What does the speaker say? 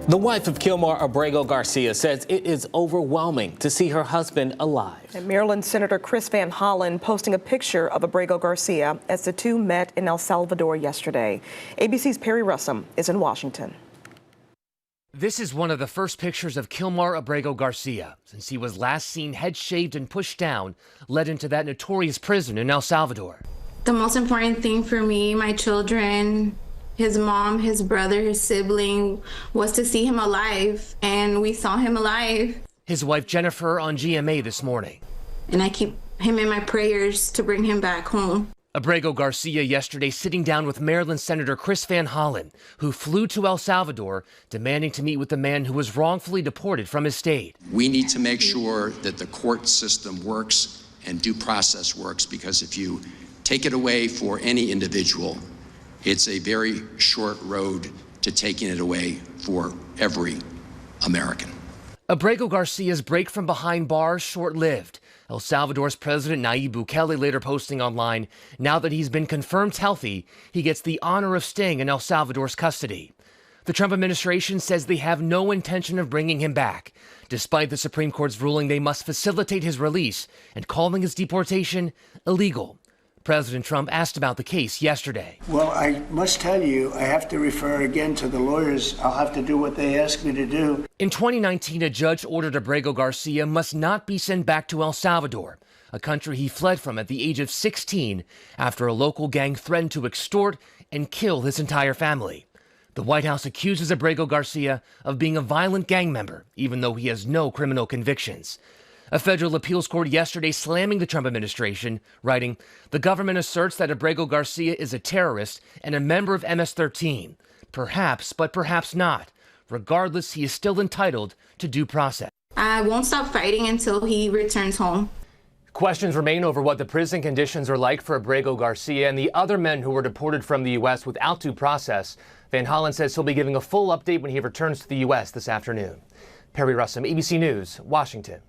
The wife of Kilmer Abrego Garcia says it is overwhelming to see her husband alive. And Maryland Senator Chris Van Hollen posting a picture of Abrego Garcia as the two met in El Salvador yesterday. ABC's Perry Russum is in Washington. This is one of the first pictures of Kilmer Abrego Garcia since he was last seen head shaved and pushed down, led into that notorious prison in El Salvador. The most important thing for me, my children, his mom, his brother, his sibling, was to see him alive, and we saw him alive. His wife Jennifer on GMA this morning. And I keep him in my prayers to bring him back home. Abrego Garcia yesterday sitting down with Maryland Senator Chris Van Hollen, who flew to El Salvador demanding to meet with the man who was wrongfully deported from his state. We need to make sure that the court system works and due process works, because if you take it away for any individual, it's a very short road to taking it away for every American. Abrego Garcia's break from behind bars short-lived. El Salvador's President Nayib Bukele later posting online, now that he's been confirmed healthy, he gets the honor of staying in El Salvador's custody. The Trump administration says they have no intention of bringing him back, despite the Supreme Court's ruling they must facilitate his release and calling his deportation illegal. President Trump asked about the case yesterday. Well, I must tell you, I have to refer again to the lawyers. I'll have to do what they ask me to do. In 2019, a judge ordered Abrego Garcia must not be sent back to El Salvador, a country he fled from at the age of 16 after a local gang threatened to extort and kill his entire family. The White House accuses Abrego Garcia of being a violent gang member, even though he has no criminal convictions. A federal appeals court yesterday slamming the Trump administration, writing, "The government asserts that Abrego Garcia is a terrorist and a member of MS-13. Perhaps, but perhaps not. Regardless, he is still entitled to due process." I won't stop fighting until he returns home. Questions remain over what the prison conditions are like for Abrego Garcia and the other men who were deported from the U.S. without due process. Van Hollen says he'll be giving a full update when he returns to the U.S. this afternoon. Perry Russum, ABC News, Washington.